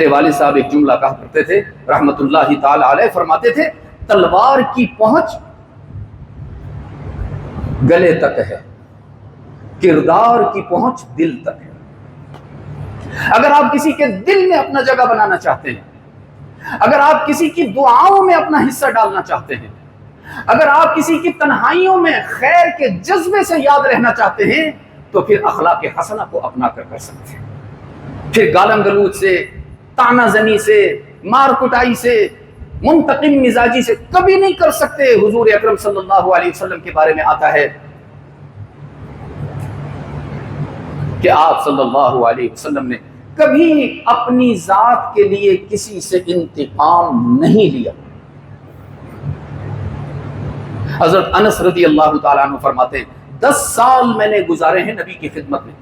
میرے والد صاحب ایک جملہ کہا کرتے تھے رحمت اللہ تعالی علیہ، فرماتے تھے تلوار کی پہنچ گلے تک ہے، کردار کی پہنچ دل تک ہے۔ اگر آپ کسی کے دل میں اپنا جگہ بنانا چاہتے ہیں، اگر آپ کسی کی دعاؤں میں اپنا حصہ ڈالنا چاہتے ہیں، اگر آپ کسی کی تنہائیوں میں خیر کے جذبے سے یاد رہنا چاہتے ہیں، تو پھر اخلاق حسنہ کو اپنا کر سکتے ہیں۔ پھر گالم گلوچ سے، طعنہ زنی سے، مار کٹائی سے، منتقم مزاجی سے کبھی نہیں کر سکتے۔ حضور اکرم صلی اللہ علیہ وسلم کے بارے میں آتا ہے کہ آپ صلی اللہ علیہ وسلم نے کبھی اپنی ذات کے لیے کسی سے انتقام نہیں لیا۔ حضرت انس رضی اللہ تعالیٰ عنہ فرماتے ہیں 10 سال میں نے گزارے ہیں نبی کی خدمت میں،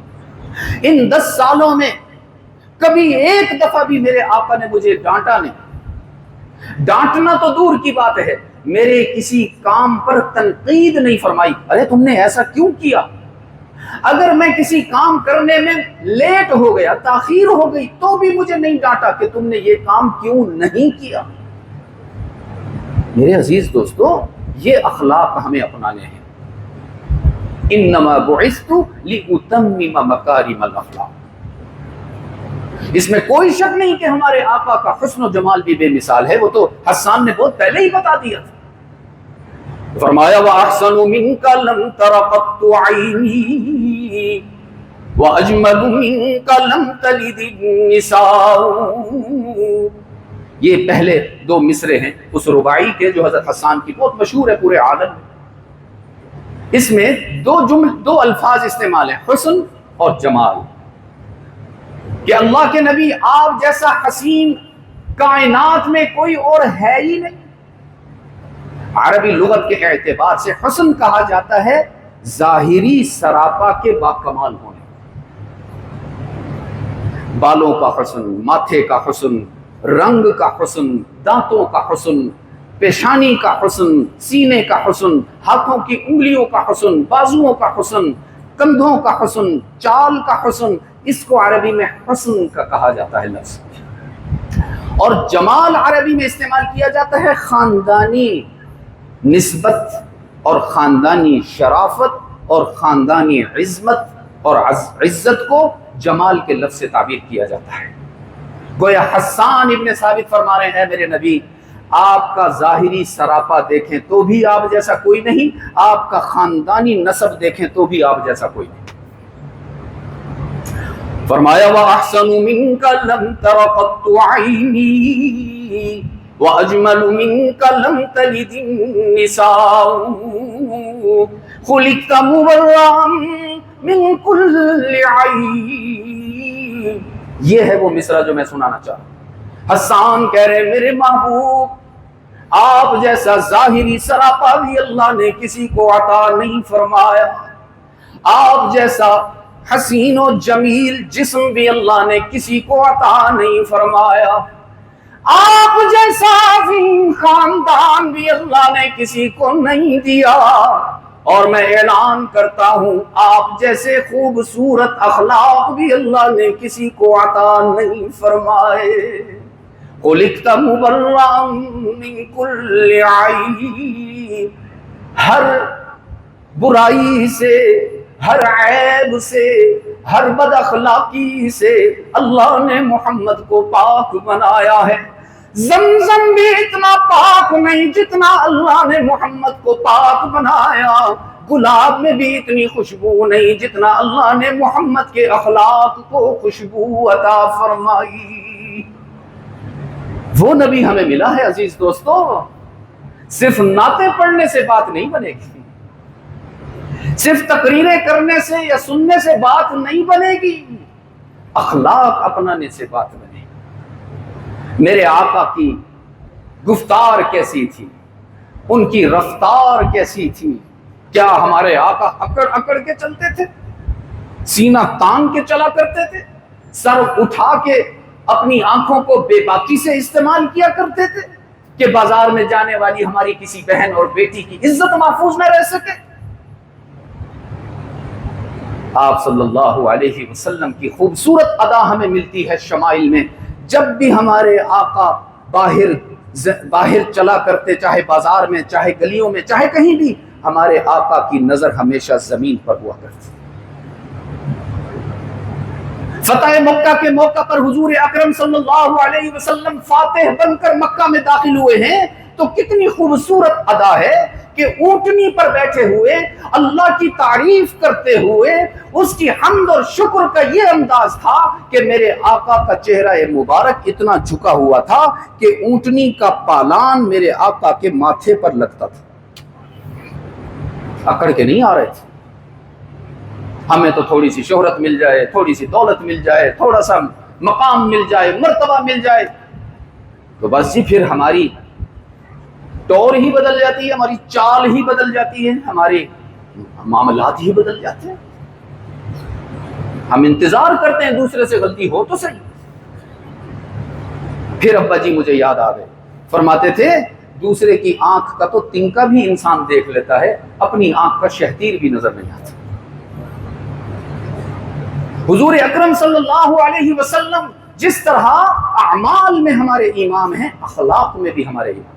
ان 10 سالوں میں کبھی ایک دفعہ بھی میرے آقا نے مجھے ڈانٹا نہیں۔ ڈانٹنا تو دور کی بات ہے، میرے کسی کام پر تنقید نہیں فرمائی، ارے تم نے ایسا کیوں کیا؟ اگر میں کسی کام کرنے میں لیٹ ہو گیا، تاخیر ہو گئی، تو بھی مجھے نہیں ڈانٹا کہ تم نے یہ کام کیوں نہیں کیا۔ میرے عزیز دوستو، یہ اخلاق ہمیں اپنانے ہیں۔ انما بعثت لاتمم مکارم الاخلاق۔ اس میں کوئی شک نہیں کہ ہمارے آقا کا حسن و جمال بھی بے مثال ہے، وہ تو حسان نے بہت پہلے ہی بتا دیا تھا۔ فرمایا وَأَحْسَنُ مِنْكَ لَمْ تَرَ قَطُّ عَيْنِي وَأَجْمَلُ مِنْكَ لَمْ تَلِدِ النِّسَاءُ۔ یہ پہلے 2 مصرے ہیں اس رباعی کے جو حضرت حسان کی بہت مشہور ہے پورے عالم میں۔ اس میں 2 الفاظ استعمال ہیں، حسن اور جمال، کہ اللہ کے نبی آپ جیسا حسین کائنات میں کوئی اور ہے ہی نہیں۔ عربی لغت کے اعتبار سے حسن کہا جاتا ہے ظاہری سراپا کے باکمال ہونے، بالوں کا حسن، ماتھے کا حسن، رنگ کا حسن، دانتوں کا حسن، پیشانی کا حسن، سینے کا حسن، ہاتھوں کی انگلیوں کا حسن، بازوؤں کا حسن، کندھوں کا حسن، چال کا حسن، اس کو عربی میں حسن کا کہا جاتا ہے لفظ۔ اور جمال عربی میں استعمال کیا جاتا ہے خاندانی نسبت اور خاندانی شرافت اور خاندانی عظمت اور عزت کو جمال کے لفظ سے تعبیر کیا جاتا ہے۔ گویا حسان ابن ثابت فرما رہے ہیں میرے نبی آپ کا ظاہری سراپا دیکھیں تو بھی آپ جیسا کوئی نہیں، آپ کا خاندانی نسب دیکھیں تو بھی آپ جیسا کوئی نہیں۔ فرمایا وَأَحْسَنُ مِنْكَ لَمْ تَرَ قَطُّ عَيْنِي وَأَجْمَلُ مِنْكَ لَمْ تَلِدِ النِّسَاءُ خُلِقْتَ مُبَرَّأً مِنْ كُلِّ عَيْبٍ۔ یہ ہے وہ مصرع جو میں سنانا چاہ رہا ہوں۔ حسان کہہ رہے ہیں میرے محبوب آپ جیسا ظاہری سراپا بھی اللہ نے کسی کو عطا نہیں فرمایا، آپ جیسا حسین و جمیل جسم بھی اللہ نے کسی کو عطا نہیں فرمایا، آپ جیسا عظیم خاندان بھی اللہ نے کسی کو نہیں دیا، اور میں اعلان کرتا ہوں آپ جیسے خوبصورت اخلاق بھی اللہ نے کسی کو عطا نہیں فرمائے۔ خلقت مبرأ من کل عیب، ہر برائی سے، ہر عیب سے، ہر بد اخلاقی سے اللہ نے محمد کو پاک بنایا ہے۔ زمزم بھی اتنا پاک نہیں جتنا اللہ نے محمد کو پاک بنایا، گلاب میں بھی اتنی خوشبو نہیں جتنا اللہ نے محمد کے اخلاق کو خوشبو عطا فرمائی۔ وہ نبی ہمیں ملا ہے عزیز دوستو، صرف نعتیں پڑھنے سے بات نہیں بنے گی، صرف تقریریں کرنے سے یا سننے سے بات نہیں بنے گی، اخلاق اپنانے سے بات بنے گی۔ میرے آقا کی گفتار کیسی تھی، ان کی رفتار کیسی تھی؟ کیا ہمارے آقا اکڑ اکڑ کے چلتے تھے، سینہ تان کے چلا کرتے تھے، سر اٹھا کے اپنی آنکھوں کو بے باکی سے استعمال کیا کرتے تھے کہ بازار میں جانے والی ہماری کسی بہن اور بیٹی کی عزت محفوظ نہ رہ سکے؟ آپ صلی اللہ علیہ وسلم کی خوبصورت ادا ہمیں ملتی ہے شمائل میں، جب بھی ہمارے آقا باہر چلا کرتے، چاہے بازار میں، چاہے گلیوں میں، چاہے کہیں بھی، ہمارے آقا کی نظر ہمیشہ زمین پر ہوا کرتی۔ فتح مکہ کے موقع پر حضور اکرم صلی اللہ علیہ وسلم فاتح بن کر مکہ میں داخل ہوئے ہیں، تو کتنی خوبصورت ادا ہے کہ اونٹنی پر بیٹھے ہوئے اللہ کی تعریف کرتے ہوئے اس کی حمد اور شکر کا یہ انداز تھا کہ میرے آقا کا چہرہ مبارک اتنا جھکا ہوا تھا کہ اونٹنی کا پالان میرے آقا کے ماتھے پر لگتا تھا، اکڑ کے نہیں آ رہے تھے۔ ہمیں تو تھوڑی سی شہرت مل جائے، تھوڑی سی دولت مل جائے، تھوڑا سا مقام مل جائے، مرتبہ مل جائے، تو بس جی پھر ہماری ٹور ہی بدل جاتی ہے، ہماری چال ہی بدل جاتی ہے، ہمارے معاملات ہی بدل جاتے ہیں۔ ہم انتظار کرتے ہیں دوسرے سے غلطی ہو تو صحیح۔ پھر ابا جی مجھے یاد آ گئے، فرماتے تھے دوسرے کی آنکھ کا تو تنکا بھی انسان دیکھ لیتا ہے، اپنی آنکھ کا شہتیر بھی نظر نہیں آتا۔ حضور اکرم صلی اللہ علیہ وسلم جس طرح اعمال میں ہمارے امام ہیں، اخلاق میں بھی ہمارے امام،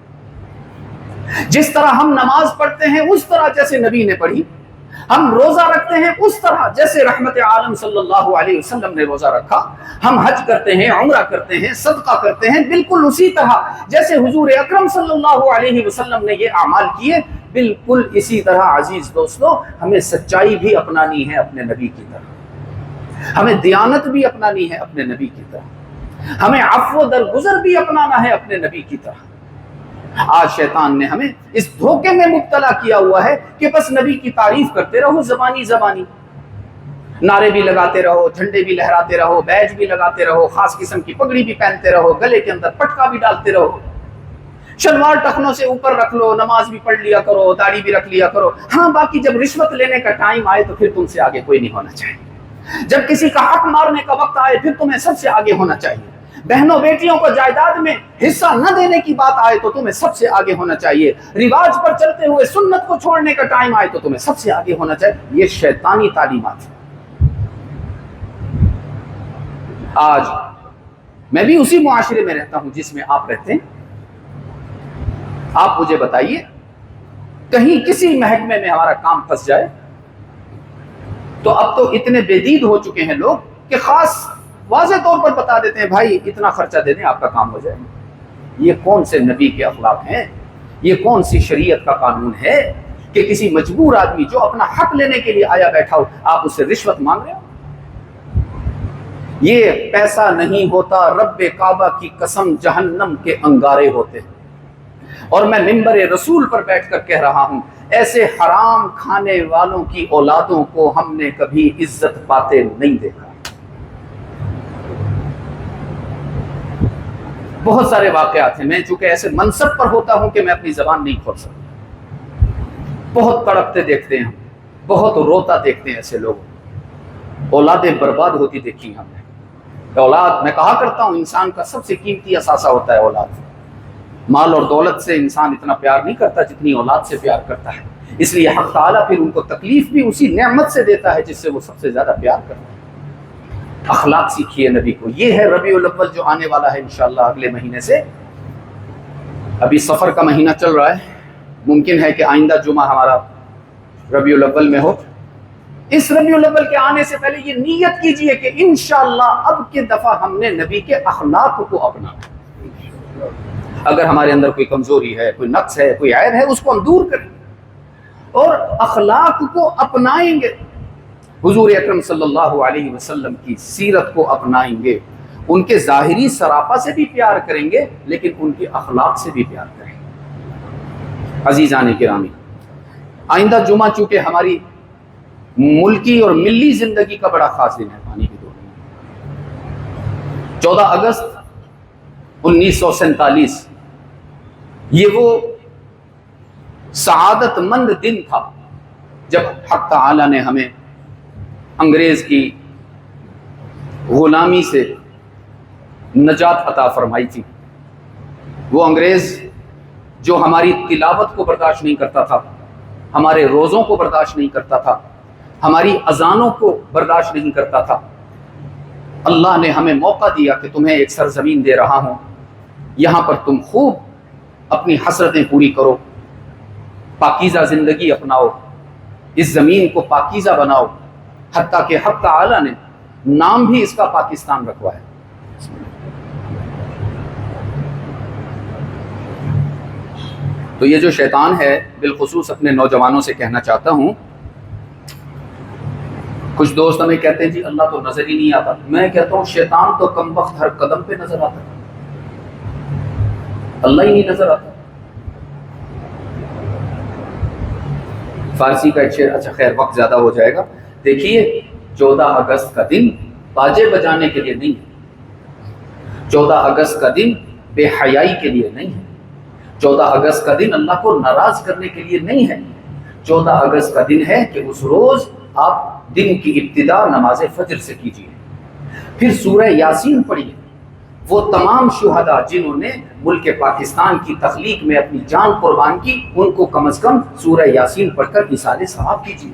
جس طرح ہم نماز پڑھتے ہیں اس طرح جیسے نبی نے پڑھی، ہم روزہ رکھتے ہیں اس طرح جیسے رحمت عالم صلی اللہ علیہ وسلم نے روزہ رکھا، ہم حج کرتے ہیں، عمرہ کرتے ہیں، صدقہ کرتے ہیں، بالکل اسی طرح جیسے حضور اکرم صلی اللہ علیہ وسلم نے یہ اعمال کیے، بالکل اسی طرح عزیز دوستو ہمیں سچائی بھی اپنانی ہے اپنے نبی کی طرح، ہمیں دیانت بھی اپنانی ہے اپنے نبی کی طرح، ہمیں عفو درگزر بھی اپنانا ہے اپنے نبی کی طرح۔ آج شیطان نے ہمیں اس دھوکے میں مبتلا کیا ہوا ہے کہ بس نبی کی تعریف کرتے رہو، زبانی نعرے بھی لگاتے رہو، جھنڈے بھی لہراتے رہو، بیج بھی لگاتے رہو، خاص قسم کی پگڑی بھی پہنتے رہو، گلے کے اندر پٹکا بھی ڈالتے رہو، شلوار ٹخنوں سے اوپر رکھ لو، نماز بھی پڑھ لیا کرو، داڑھی بھی رکھ لیا کرو، ہاں باقی جب رشوت لینے کا ٹائم آئے تو پھر تم سے آگے کوئی نہیں ہونا چاہیے، جب کسی کا حق مارنے کا وقت آئے پھر تمہیں سب سے آگے ہونا چاہیے، بہنوں بیٹیوں کو جائیداد میں حصہ نہ دینے کی بات آئے تو تمہیں سب سے آگے ہونا چاہیے، رواج پر چلتے ہوئے سنت کو چھوڑنے کا ٹائم آئے تو تمہیں سب سے آگے ہونا چاہیے۔ یہ شیطانی تعلیمات ہیں۔ آج میں بھی اسی معاشرے میں رہتا ہوں جس میں آپ رہتے ہیں۔ آپ مجھے بتائیے کہیں کسی محکمے میں ہمارا کام پھنس جائے تو اب تو اتنے بے دید ہو چکے ہیں لوگ کہ خاص واضح طور پر بتا دیتے ہیں بھائی اتنا خرچہ دے دیں آپ کا کام ہو جائے۔ یہ کون سے نبی کے اخلاق ہیں؟ یہ کون سی شریعت کا قانون ہے کہ کسی مجبور آدمی جو اپنا حق لینے کے لیے آیا بیٹھا ہو آپ اس سے رشوت مانگ رہے ہو؟ یہ پیسہ نہیں ہوتا، رب کعبہ کی قسم جہنم کے انگارے ہوتے ہیں۔ اور میں منبر رسول پر بیٹھ کر کہہ رہا ہوں ایسے حرام کھانے والوں کی اولادوں کو ہم نے کبھی عزت پاتے نہیں دیکھا۔ بہت سارے واقعات ہیں، میں چونکہ ایسے منصب پر ہوتا ہوں کہ میں اپنی زبان نہیں کھول سکتا، بہت تڑپتے دیکھتے ہیں، بہت روتا دیکھتے ہیں ایسے لوگ، اولادیں برباد ہوتی دیکھی ہم نے۔ اولاد، میں کہا کرتا ہوں انسان کا سب سے قیمتی اثاثہ ہوتا ہے اولاد۔ مال اور دولت سے انسان اتنا پیار نہیں کرتا جتنی اولاد سے پیار کرتا ہے، اس لیے حق تعالیٰ پھر ان کو تکلیف بھی اسی نعمت سے دیتا ہے جس سے وہ سب سے زیادہ پیار کرتا ہے۔ اخلاق سیکھیے نبی کو۔ یہ ہے ربیع الاول جو آنے والا ہے انشاءاللہ اگلے مہینے سے۔ ابھی سفر کا مہینہ چل رہا ہے، ممکن ہے کہ آئندہ جمعہ ہمارا ربیع الاول میں ہو۔ اس ربیع الاول کے آنے سے پہلے یہ نیت کیجئے کہ انشاءاللہ اب کی دفعہ ہم نے نبی کے اخلاق کو اپنانا۔ اگر ہمارے اندر کوئی کمزوری ہے، کوئی نقص ہے، کوئی عیب ہے، اس کو ہم دور کریں اور اخلاق کو اپنائیں گے، حضور اکرم صلی اللہ علیہ وسلم کی سیرت کو اپنائیں گے، ان کے ظاہری سراپا سے بھی پیار کریں گے لیکن ان کے اخلاق سے بھی پیار کریں گے۔ عزیزان گرامی، آئندہ جمعہ چونکہ ہماری ملکی اور ملی زندگی کا بڑا خاص دن ہے، پانی کی دور میں 14 اگست 1947 یہ وہ سعادت مند دن تھا جب حق تعالی نے ہمیں انگریز کی غلامی سے نجات عطا فرمائی تھی۔ وہ انگریز جو ہماری تلاوت کو برداشت نہیں کرتا تھا، ہمارے روزوں کو برداشت نہیں کرتا تھا، ہماری اذانوں کو برداشت نہیں کرتا تھا، اللہ نے ہمیں موقع دیا کہ تمہیں ایک سرزمین دے رہا ہوں، یہاں پر تم خوب اپنی حسرتیں پوری کرو، پاکیزہ زندگی اپناؤ، اس زمین کو پاکیزہ بناؤ، حتیٰ کہ حق تعالی نے نام بھی اس کا پاکستان رکھوا ہے۔ تو یہ جو شیطان ہے، بالخصوص اپنے نوجوانوں سے کہنا چاہتا ہوں، کچھ دوست ہمیں کہتے ہیں جی اللہ تو نظر ہی نہیں آتا، میں کہتا ہوں شیطان تو کم وقت ہر قدم پہ نظر آتا ہے، اللہ ہی نہیں نظر آتا۔ فارسی کا ایک شعر، اچھا خیر وقت زیادہ ہو جائے گا، دیکھیے 14 اگست کا دن باجے بجانے کے لیے نہیں ہے، 14 اگست کا دن بے حیائی کے لیے نہیں ہے، 14 اگست کا دن اللہ کو ناراض کرنے کے لیے نہیں ہے، 14 اگست کا دن ہے کہ اس روز آپ دن کی ابتدا نماز فجر سے کیجیے، پھر سورہ یاسین پڑھیے۔ وہ تمام شہداء جنہوں نے ملک پاکستان کی تخلیق میں اپنی جان قربان کی، ان کو کم از کم سورہ یاسین پڑھ کر اِیصال ثواب کیجیے،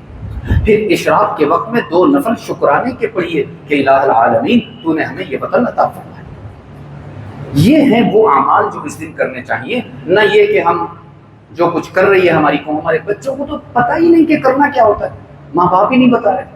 پھر اشراق کے وقت میں 2 نفل شکرانے کے پڑھیے کہ الہ العالمین تو نے ہمیں یہ وطن عطا فرمایا۔ یہ ہیں وہ اعمال جو اس دن کرنے چاہیے، نہ یہ کہ ہم جو کچھ کر رہی ہے ہماری قوم، ہمارے بچوں کو تو پتہ ہی نہیں کہ کرنا کیا ہوتا ہے، ماں باپ ہی نہیں بتا رہے۔